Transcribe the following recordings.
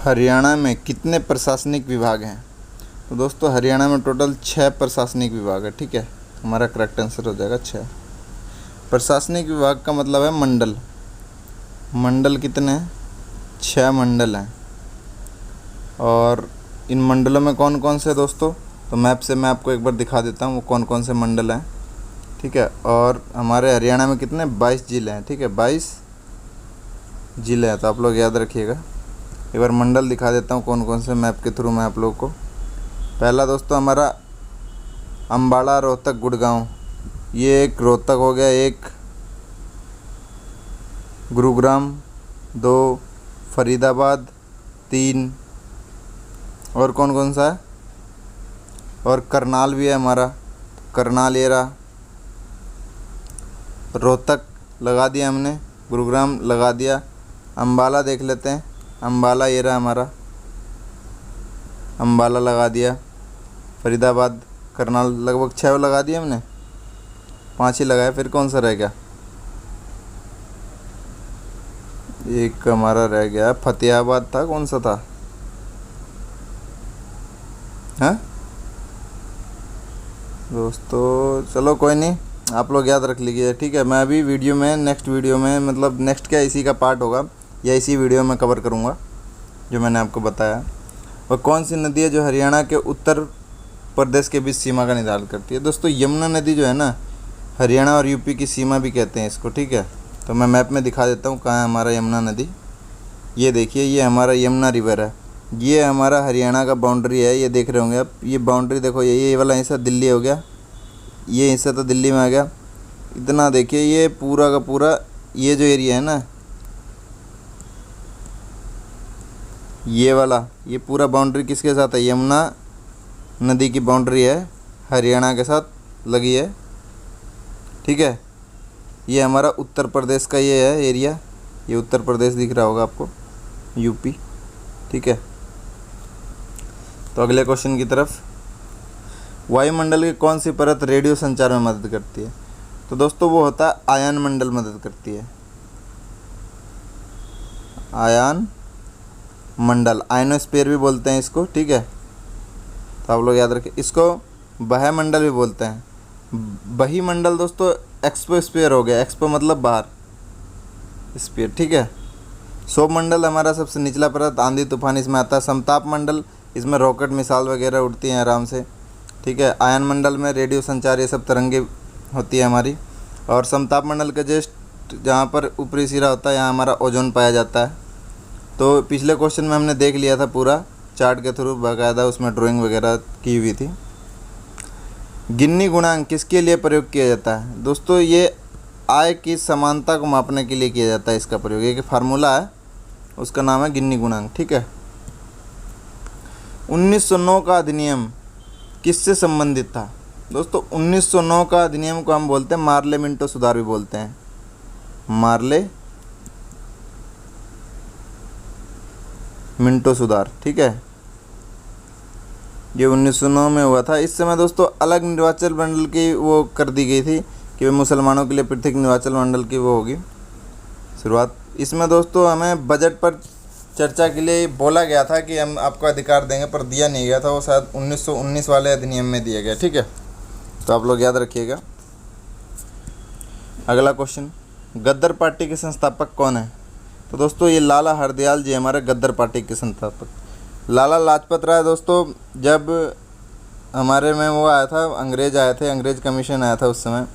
हरियाणा में कितने प्रशासनिक विभाग हैं? तो दोस्तों हरियाणा में टोटल 6 प्रशासनिक विभाग है। ठीक है, हमारा करेक्ट आंसर हो जाएगा 6। प्रशासनिक विभाग का मतलब है मंडल। मंडल कितने हैं? 6 मंडल हैं। और इन मंडलों में कौन कौन से दोस्तों, तो मैप से मैं आपको एक बार दिखा देता हूँ वो कौन कौन से मंडल हैं। ठीक है, और हमारे हरियाणा में कितने 22 ज़िले हैं। ठीक है, 22 ज़िले हैं, तो आप लोग याद रखिएगा। एक बार मंडल दिखा देता हूँ कौन कौन से मैप के थ्रू मैं आप लोगों को। पहला दोस्तों हमारा अम्बाला, रोहतक, गुड़गांव, ये एक रोहतक हो गया, एक गुरुग्राम, 2 फरीदाबाद, 3 और कौन कौन सा है, और करनाल भी है हमारा, करनाल ये रहा। रोहतक लगा दिया हमने, गुरुग्राम लगा दिया, अम्बाला देख लेते हैं, अम्बाला ये रहा हमारा, अम्बाला लगा दिया, फरीदाबाद, करनाल, लगभग 6 लगा दिए हमने, 5 ही लगाए। फिर कौन सा रह गया? एक हमारा रह गया फतेहाबाद था, कौन सा था? हाँ दोस्तों, चलो कोई नहीं, आप लोग याद रख लीजिए। ठीक है, मैं अभी वीडियो में नेक्स्ट वीडियो में, मतलब नेक्स्ट क्या इसी का पार्ट होगा या इसी वीडियो में कवर करूँगा जो मैंने आपको बताया। वह कौन सी नदी है जो हरियाणा के उत्तर प्रदेश के बीच सीमा का निर्धारण करती है? दोस्तों यमुना नदी जो है ना, हरियाणा और यूपी की सीमा भी कहते हैं इसको। ठीक है, तो मैं मैप में दिखा देता हूँ कहाँ है हमारा यमुना नदी। ये देखिए, ये हमारा यमुना रिवर है, ये हमारा हरियाणा का बाउंड्री है। ये देख रहे होंगे आप, ये बाउंड्री देखो, ये वाला हिस्सा दिल्ली हो गया, ये हिस्सा तो दिल्ली में आ गया। इतना देखिए, ये पूरा का पूरा ये जो एरिया है ना, ये वाला, ये पूरा बाउंड्री किसके साथ है? यमुना नदी की बाउंड्री है, हरियाणा के साथ लगी है। ठीक है, ये हमारा उत्तर प्रदेश का ये है एरिया, ये उत्तर प्रदेश दिख रहा होगा आपको, यूपी। ठीक है, तो अगले क्वेश्चन की तरफ। वायुमंडल की कौन सी परत रेडियो संचार में मदद करती है? तो दोस्तों वो होता है आयन मंडल मदद करती है, आयन मंडल, आयनोस्फीयर भी बोलते हैं इसको। ठीक है, तो आप लोग याद रखें, इसको बाह्य मंडल भी बोलते हैं। बही मंडल दोस्तों एक्सोस्फीयर हो गया, एक्सपो मतलब बाहर, स्फीयर। ठीक है, सौर मंडल हमारा सबसे निचला परत, आंधी तूफान इसमें आता है। समताप मंडल, इसमें रॉकेट मिसाइल वगैरह उड़ती हैं आराम से। ठीक है, आयन मंडल में रेडियो संचार ये सब तरंगे होती है हमारी। और समताप मंडल के जस्ट जहाँ पर ऊपरी सिरा होता है यहाँ हमारा ओजोन पाया जाता है। तो पिछले क्वेश्चन में हमने देख लिया था पूरा चार्ट के थ्रू, बाकायदा उसमें ड्राइंग वगैरह की हुई थी। गिन्नी गुणांक किसके लिए प्रयोग किया जाता है? दोस्तों ये आय की समानता को मापने के लिए किया जाता है इसका प्रयोग। एक फार्मूला है, उसका नाम है गिन्नी गुणांक। ठीक है, 1909 का अधिनियम किससे संबंधित था? दोस्तों 1909 का अधिनियम को हम बोलते हैं मार्ले मिंटो सुधार भी बोलते हैं, मार्ले मिंटो सुधार। ठीक है, ये 1909 में हुआ था। इस समय दोस्तों अलग निर्वाचन मंडल की वो कर दी गई थी कि वे मुसलमानों के लिए पृथक निर्वाचन मंडल की वो होगी शुरुआत। इसमें दोस्तों हमें बजट पर चर्चा के लिए बोला गया था कि हम आपको अधिकार देंगे, पर दिया नहीं गया था, वो शायद 1919 वाले अधिनियम में दिया गया। ठीक है, तो आप लोग याद रखिएगा। अगला क्वेश्चन, गद्दर पार्टी के संस्थापक कौन है? तो दोस्तों ये लाला हरदयाल जी हमारे गद्दर पार्टी के संस्थापक। लाला लाजपत राय दोस्तों, जब हमारे में वो आया था, अंग्रेज़ आए थे, अंग्रेज़ कमीशन आया था उस समय,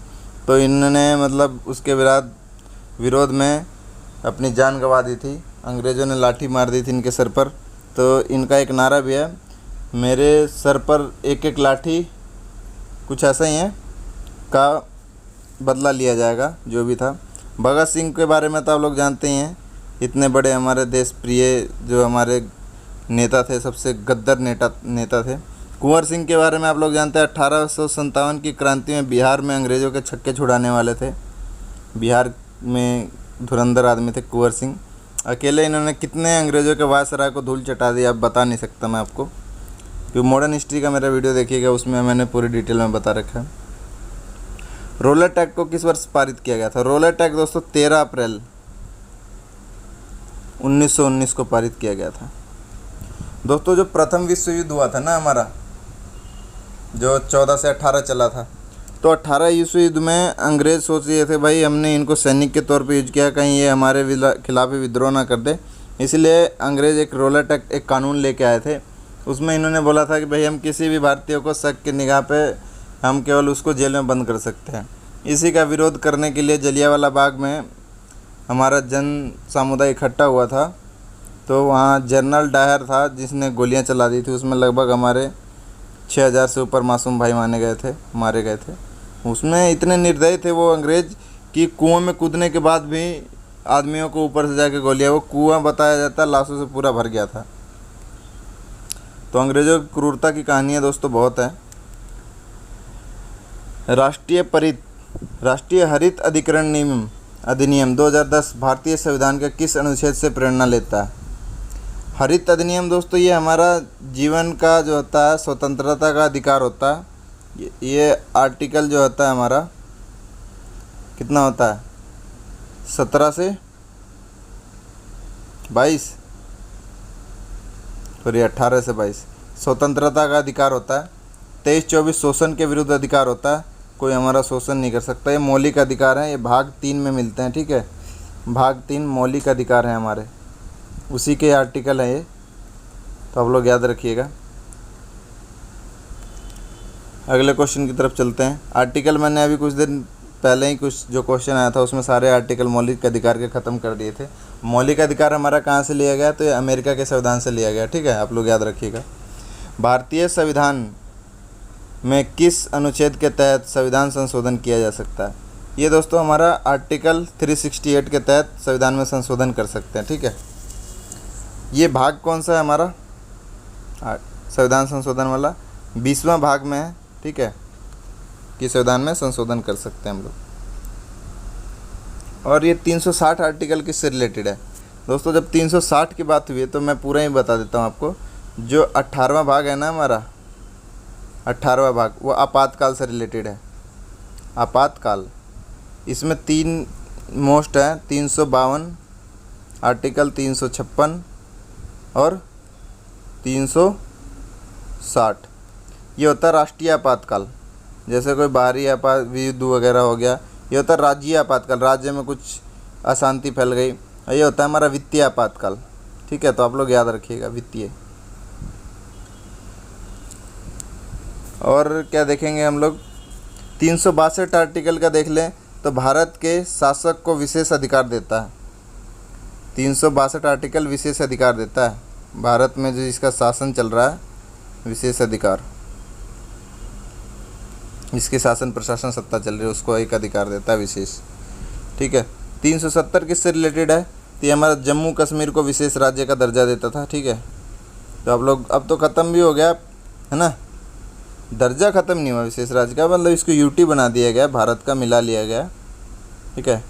तो इन्होंने मतलब उसके विरोध में अपनी जान गंवा दी थी। अंग्रेज़ों ने लाठी मार दी थी इनके सर पर। तो इनका एक नारा भी है, मेरे सर पर एक एक लाठी, कुछ ऐसा ही है, का बदला लिया जाएगा, जो भी था। भगत सिंह के बारे में तो आप लोग जानते ही हैं, इतने बड़े हमारे देश प्रिय जो हमारे नेता थे, सबसे गद्दार नेता थे। कुंवर सिंह के बारे में आप लोग जानते हैं, 1857 की क्रांति में बिहार में अंग्रेज़ों के छक्के छुड़ाने वाले थे। बिहार में धुरंधर आदमी थे कुंवर सिंह। अकेले इन्होंने कितने अंग्रेज़ों के वायसराय को धूल चटा दिया, अब बता नहीं सकता मैं आपको, क्योंकि मॉडर्न हिस्ट्री का मेरा वीडियो देखिएगा, उसमें मैंने पूरी डिटेल में बता रखा है। रोलर टैक्स को किस वर्ष पारित किया गया था? रोलर टैक्स दोस्तों 13 अप्रैल 1919 को पारित किया गया था। दोस्तों जो प्रथम विश्व युद्ध हुआ था ना हमारा, जो 14 से 18 चला था, तो 18 विश्व युद्ध में अंग्रेज़ सोच रहे थे भाई हमने इनको सैनिक के तौर पे यूज किया, कहीं ये हमारे खिलाफ विद्रोह ना कर दे, इसलिए अंग्रेज़ एक रोलट एक्ट, एक कानून लेके आए थे। उसमें इन्होंने बोला था कि भाई हम किसी भी भारतीय को शक की निगाह पे हम केवल उसको जेल में बंद कर सकते हैं। इसी का विरोध करने के लिए जलियांवाला बाग में हमारा जन समुदाय इकट्ठा हुआ था। तो वहाँ जनरल डायर था जिसने गोलियां चला दी थी, उसमें लगभग हमारे 6000 से ऊपर मासूम भाई मारे गए थे। उसमें इतने निर्दयी थे वो अंग्रेज़ कि कुआं में कूदने के बाद भी आदमियों को ऊपर से जाके गोलियां, वो कुआं बताया जाता लाशों से पूरा भर गया था। तो अंग्रेज़ों की क्रूरता की कहानियाँ दोस्तों बहुत है। राष्ट्रीय हरित अधिनियम 2010 भारतीय संविधान के किस अनुच्छेद से प्रेरणा लेता है? हरित अधिनियम दोस्तों ये हमारा जीवन का जो होता है, स्वतंत्रता का अधिकार होता है। ये आर्टिकल जो होता है हमारा कितना होता है, 17 से 22 और ये 18 से 22 स्वतंत्रता का अधिकार होता है। 23-24 शोषण के विरुद्ध अधिकार होता है, कोई हमारा शोषण नहीं कर सकता। ये मौलिक अधिकार हैं, ये भाग 3 में मिलते हैं, ठीक है। भाग 3 मौलिक अधिकार हैं हमारे, उसी के आर्टिकल है ये, तो आप लोग याद रखिएगा। अगले क्वेश्चन की तरफ चलते हैं। आर्टिकल मैंने अभी कुछ दिन पहले ही कुछ जो क्वेश्चन आया था उसमें सारे आर्टिकल मौलिक अधिकार के ख़त्म कर दिए थे। मौलिक अधिकार हमारा कहाँ से लिया गया, तो ये अमेरिका के संविधान से लिया गया, ठीक है, आप लोग याद रखिएगा। भारतीय संविधान में किस अनुच्छेद के तहत संविधान संशोधन किया जा सकता है? ये दोस्तों हमारा आर्टिकल 368 के तहत संविधान में संशोधन कर सकते हैं, ठीक है। ये भाग कौन सा है हमारा संविधान संशोधन वाला? 20वां भाग में है, ठीक है, कि संविधान में संशोधन कर सकते हैं हम लोग। और ये 360 आर्टिकल किससे रिलेटेड है दोस्तों? जब 360 की बात हुई है तो मैं पूरा ही बता देता हूँ आपको। जो 18वां भाग है ना हमारा, 18वां भाग, वो आपातकाल से रिलेटेड है। आपातकाल, इसमें 3 मोस्ट है, 352 आर्टिकल, 356 और 360। ये होता है राष्ट्रीय आपातकाल, जैसे कोई बाहरी युद्ध वगैरह हो गया। ये होता है राज्य आपातकाल, राज्य में कुछ अशांति फैल गई। और ये होता है हमारा वित्तीय आपातकाल, ठीक है, तो आप लोग याद रखिएगा वित्तीय। और क्या देखेंगे हम लोग? 362 आर्टिकल का देख लें तो भारत के शासक को विशेष अधिकार देता है। 362 आर्टिकल विशेष अधिकार देता है भारत में, जो जिसका शासन चल रहा है, विशेष अधिकार, जिसकी शासन प्रशासन सत्ता चल रही है उसको एक अधिकार देता है विशेष, ठीक है। 370 किससे रिलेटेड है? तो ये हमारा जम्मू कश्मीर को विशेष राज्य का दर्जा देता था, ठीक है। तो आप लोग, अब तो ख़त्म भी हो गया है ना, दर्जा ख़त्म नहीं हुआ विशेष राज्य का, मतलब इसको यूटी बना दिया गया, भारत का मिला लिया गया, ठीक है।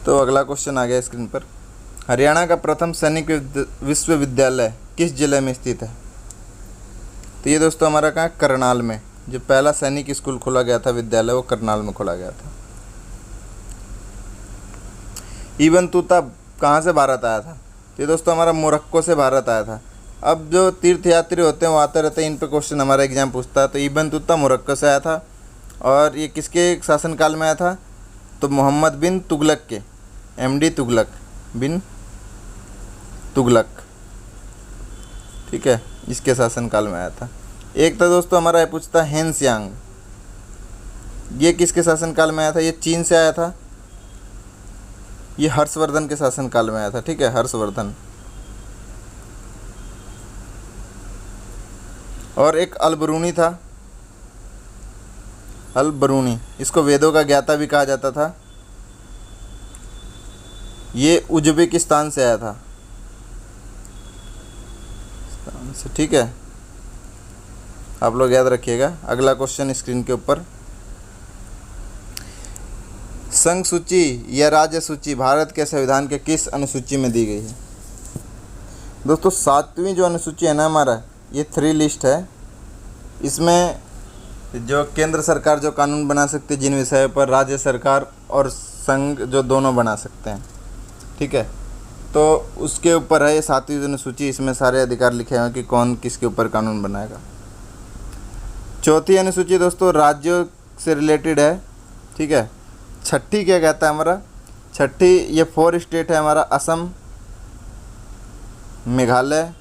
तो अगला क्वेश्चन आ गया स्क्रीन पर। हरियाणा का प्रथम सैनिक विश्वविद्यालय किस जिले में स्थित है? तो ये दोस्तों हमारा कहाँ, करनाल में। जो पहला सैनिक स्कूल खोला गया था, विद्यालय, वो करनाल में खोला गया था। इबन तूता कहाँ से भारत आया था? तो ये दोस्तों हमारा मोरक्को से भारत आया था। अब जो तीर्थयात्री होते हैं वो आते रहते हैं, इन पे क्वेश्चन हमारा एग्जाम पूछता है। तो इबन तूता मोरक्को से आया था। और ये किसके शासनकाल में आया था? तो मोहम्मद बिन तुगलक के, MD तुगलक, बिन तुगलक, ठीक है, इसके शासनकाल में आया था। एक था दोस्तों हमारा ये पूछता है हेनसियांग, ये किसके शासनकाल में आया था? ये चीन से आया था। ये हर्षवर्धन के शासनकाल में आया था, ठीक है, हर्षवर्धन। और एक अलबरूनी था, अलबरूनी, इसको वेदों का ज्ञाता भी कहा जाता था। ये उज्बेकिस्तान से आया था, ठीक है, आप लोग याद रखिएगा। अगला क्वेश्चन स्क्रीन के ऊपर, संघ सूची या राज्य सूची भारत के संविधान के किस अनुसूची में दी गई है? दोस्तों 7वीं जो अनुसूची है ना हमारा, ये 3 लिस्ट है। इसमें जो केंद्र सरकार जो कानून बना सकती है जिन विषयों पर, राज्य सरकार और संघ जो दोनों बना सकते हैं, ठीक है। तो उसके ऊपर है ये 7वीं अनुसूची, इसमें सारे अधिकार लिखे हुए हैं कि कौन किसके ऊपर कानून बनाएगा। 4थी अनुसूची दोस्तों राज्यों से रिलेटेड है, ठीक है। 6ठी क्या कहता है हमारा, 6ठी ये 4 स्टेट है हमारा, असम, मेघालय,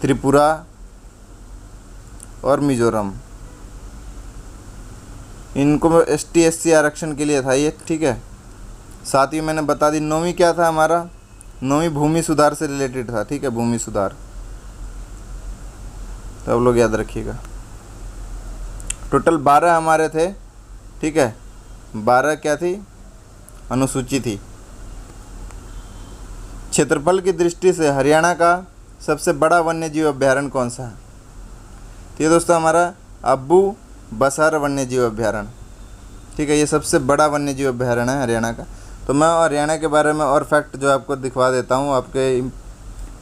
त्रिपुरा और मिजोरम। इनको ST SC आरक्षण के लिए था ये, ठीक है। साथ ही मैंने बता दी। 9वीं क्या था हमारा, 9वीं भूमि सुधार से रिलेटेड था, ठीक है, भूमि सुधार, तो आप लोग याद रखिएगा। टोटल 12 हमारे थे, ठीक है, 12 क्या थी, अनुसूची थी। क्षेत्रफल की दृष्टि से हरियाणा का सबसे बड़ा वन्य जीव अभ्यारण्य कौन सा है? तो ये दोस्तों हमारा अब्बू बसर वन्य जीव अभ्यारण्य, ठीक है, ये सबसे बड़ा वन्य जीव अभ्यारण्य है हरियाणा का। तो मैं हरियाणा के बारे में और फैक्ट जो आपको दिखवा देता हूँ, आपके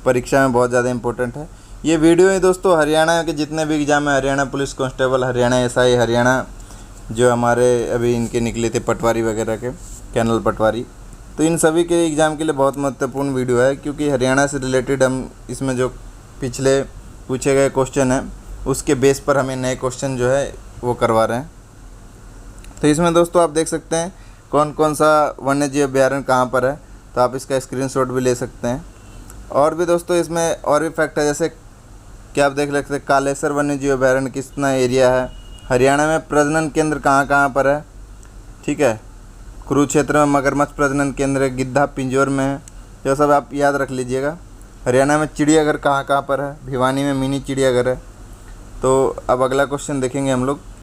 परीक्षा में बहुत ज़्यादा इंपॉर्टेंट है। ये वीडियो है दोस्तों हरियाणा के जितने भी एग्ज़ाम है, Haryana police constable, Haryana SI, Haryana जो हमारे अभी इनके निकले थे पटवारी वगैरह के, कैनल पटवारी, तो इन सभी के एग्ज़ाम के लिए बहुत महत्वपूर्ण वीडियो है, क्योंकि हरियाणा से रिलेटेड हम इसमें जो पिछले पूछे गए क्वेश्चन हैं उसके बेस पर हमें नए क्वेश्चन जो है वो करवा रहे हैं। तो इसमें दोस्तों आप देख सकते हैं कौन कौन सा वन्य जीव अभ्यारण्य कहाँ पर है, तो आप इसका स्क्रीनशॉट भी ले सकते हैं। और भी दोस्तों इसमें और भी फैक्ट है, जैसे कि आप देख सकते हैं कालेसर वन्य जीव अभ्यारण्य कितना एरिया है, हरियाणा में प्रजनन केंद्र कहाँ कहाँ पर है, ठीक है, कुरुक्षेत्र में मगरमच्छ प्रजनन केंद्र है, गिद्धा पिंजौर में है, यह सब आप याद रख लीजिएगा। हरियाणा में चिड़ियाघर कहाँ कहाँ पर है, भिवानी में मिनी चिड़ियाघर है। तो अब अगला क्वेश्चन देखेंगे हम लोग।